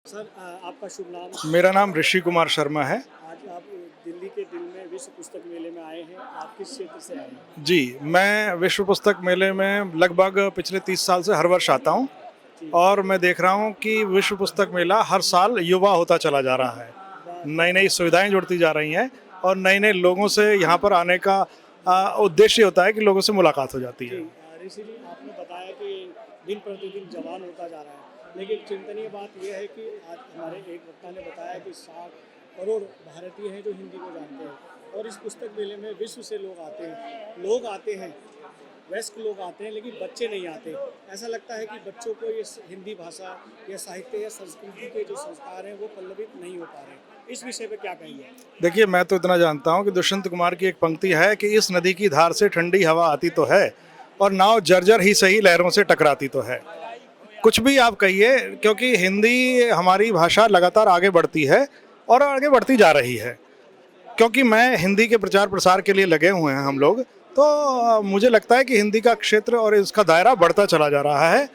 Sir आपका शुभ नाम? मेरा नाम ऋषि कुमार शर्मा है। आज आप दिल्ली के दिल में विश्व पुस्तक मेले में आए हैं। आप किस क्षेत्र से आए हैं? जी, मैं विश्व पुस्तक मेले में लगभग पिछले 30 साल से हर वर्ष आता हूँ जी। और मैं देख रहा हूँ कि विश्व पुस्तक मेला हर साल युवा होता चला जा रहा है। नई-नई सुविधाएं जुड़ती जा रही हैं और नए-नए लोगों से यहाँ पर आने का उद्देश्य होता है कि लोगों से मुलाकात हो जाती है। जी, ऋषि जी आपने बताया कि दिन प्रतिदिन जवान होता जा रहा है, लेकिन चिंतनीय बात यह है कि आज हमारे एक वक्ता ने बताया कि 60 करोड़ भारतीय हैं जो हिंदी को जानते हैं और इस पुस्तक मेले में विश्व से लोग आते हैं, वयस्क लोग आते हैं, लेकिन बच्चे नहीं आते। ऐसा लगता है कि बच्चों को ये हिंदी भाषा या साहित्य या संस्कृति के जो संस्कार हैं वो पल्लवित नहीं हो पा रहे। इस विषय पे क्या कहेंगे? देखिए, मैं तो इतना जानता हूँ कि दुष्यंत कुमार की एक पंक्ति है कि इस नदी की धार से ठंडी हवा आती तो है और नाव जर्जर ही सही लहरों से टकराती तो है। कुछ भी आप कहिए, क्योंकि हिंदी हमारी भाषा लगातार आगे बढ़ती है और आगे बढ़ती जा रही है। क्योंकि मैं हिंदी के प्रचार प्रसार के लिए लगे हुए हैं हम लोग, तो मुझे लगता है कि हिंदी का क्षेत्र और इसका दायरा बढ़ता चला जा रहा है।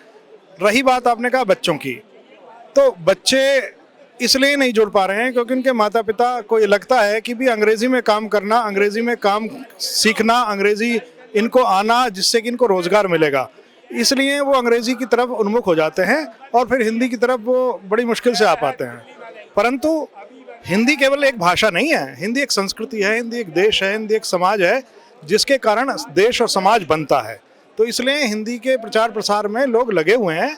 रही बात आपने कहा बच्चों की, तो बच्चे इसलिए नहीं जुड़ पा रहे हैं क्योंकि उनके माता पिता को ये लगता है कि भी अंग्रेज़ी में काम करना, अंग्रेज़ी में काम सीखना, अंग्रेज़ी इनको आना जिससे कि इनको रोज़गार मिलेगा, इसलिए वो अंग्रेज़ी की तरफ उन्मुख हो जाते हैं और फिर हिंदी की तरफ वो बड़ी मुश्किल से आ पाते हैं। परंतु हिंदी केवल एक भाषा नहीं है, हिंदी एक संस्कृति है, हिंदी एक देश है, हिंदी एक समाज है, जिसके कारण देश और समाज बनता है। तो इसलिए हिंदी के प्रचार प्रसार में लोग लगे हुए हैं,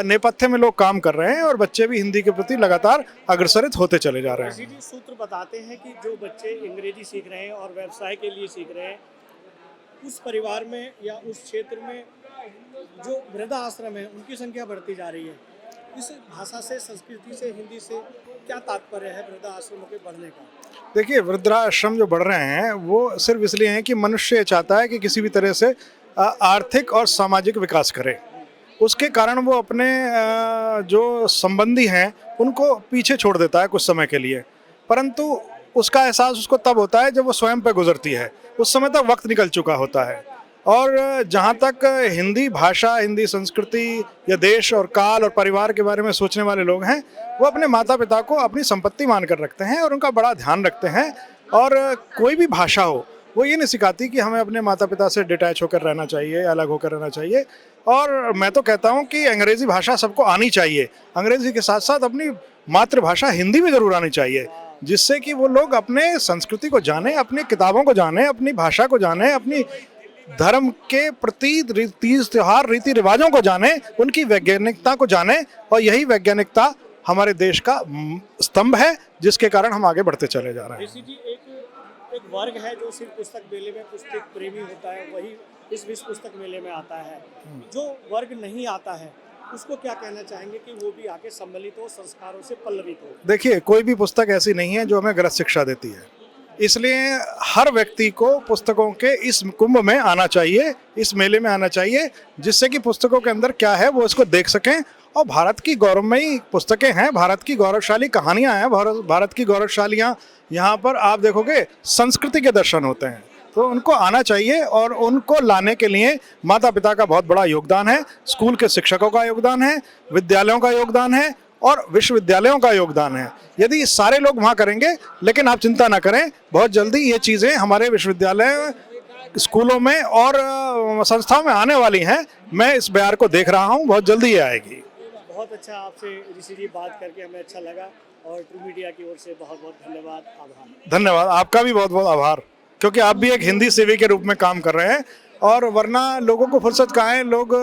नेपथ्य में लोग काम कर रहे हैं और बच्चे भी हिंदी के प्रति लगातार अग्रसरित होते चले जा रहे हैं। जी, सूत्र बताते हैं कि जो बच्चे अंग्रेजी सीख रहे हैं और व्यवसाय के लिए सीख रहे हैं, उस परिवार में या उस क्षेत्र में जो वृद्धाश्रम है उनकी संख्या बढ़ती जा रही है। इस भाषा से, संस्कृति से, हिंदी से क्या तात्पर्य है वृद्धाश्रमों के बढ़ने का? देखिए, वृद्धाश्रम जो बढ़ रहे हैं वो सिर्फ इसलिए हैं कि मनुष्य चाहता है कि किसी भी तरह से आर्थिक और सामाजिक विकास करे। उसके कारण वो अपने जो संबंधी हैं उनको पीछे छोड़ देता है कुछ समय के लिए, परंतु उसका एहसास उसको तब होता है जब वो स्वयं पे गुजरती है। उस समय तक वक्त निकल चुका होता है। और जहाँ तक हिंदी भाषा, हिंदी संस्कृति या देश और काल और परिवार के बारे में सोचने वाले लोग हैं, वो अपने माता पिता को अपनी संपत्ति मानकर रखते हैं और उनका बड़ा ध्यान रखते हैं। और कोई भी भाषा हो, वो ये नहीं सिखाती कि हमें अपने माता पिता से डिटैच होकर रहना चाहिए, अलग होकर रहना चाहिए। और मैं तो कहता हूँ कि अंग्रेज़ी भाषा सबको आनी चाहिए। अंग्रेज़ी के साथ साथ अपनी मातृभाषा हिंदी भी ज़रूर आनी चाहिए, जिससे कि वो लोग अपने संस्कृति को जानें, अपनी किताबों को जानें, अपनी भाषा को जानें, अपनी धर्म के प्रति तीज त्योहार रीति रिवाजों को जानें, उनकी वैज्ञानिकता को जानें। और यही वैज्ञानिकता हमारे देश का स्तंभ है, जिसके कारण हम आगे बढ़ते चले जा रहे हैं। ऋषि जी, एक वर्ग है जो सिर्फ पुस्तक मेले में पुस्तक प्रेमी होता है, वही इस विश्व पुस्तक मेले में आता है। जो वर्ग नहीं आता है उसको क्या कहना चाहेंगे कि वो भी आके सम्मिलित हो, संस्कारों से पल्लवित हो? देखिए, कोई भी पुस्तक ऐसी नहीं है जो हमें गलत शिक्षा देती है, इसलिए हर व्यक्ति को पुस्तकों के इस कुंभ में आना चाहिए, इस मेले में आना चाहिए, जिससे कि पुस्तकों के अंदर क्या है वो इसको देख सकें। और भारत की गौरवमयी पुस्तकें हैं, भारत की गौरवशाली कहानियां हैं, भारत की गौरवशालियां, यहाँ पर आप देखोगे संस्कृति के दर्शन होते हैं। तो उनको आना चाहिए और उनको लाने के लिए माता पिता का बहुत बड़ा योगदान है, स्कूल के शिक्षकों का योगदान है, विद्यालयों का योगदान है और विश्वविद्यालयों का योगदान है। यदि सारे लोग वहाँ करेंगे, लेकिन आप चिंता ना करें, बहुत जल्दी ये चीज़ें हमारे विश्वविद्यालय, स्कूलों में और संस्थाओं में आने वाली हैं। मैं इस बयार को देख रहा हूँ, बहुत जल्दी ये आएगी। बहुत अच्छा, आपसे ऋषि जी बात करके हमें अच्छा लगा और ट्रू मीडिया की ओर से बहुत बहुत धन्यवाद, आभार। धन्यवाद, आपका भी बहुत बहुत आभार, क्योंकि आप भी एक हिंदी सेवी के रूप में काम कर रहे हैं और वरना लोगों को फुर्सत कहाँ है, लोग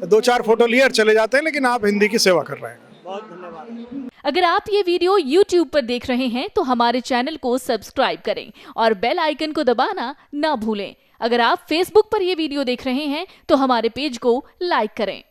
2-4 फोटो लिए और चले जाते हैं, लेकिन आप हिंदी की सेवा कर रहे हैं। बहुत धन्यवाद। अगर आप ये वीडियो YouTube पर देख रहे हैं तो हमारे चैनल को सब्सक्राइब करें और बेल आइकन को दबाना ना भूलें। अगर आप Facebook पर ये वीडियो देख रहे हैं तो हमारे पेज को लाइक करें।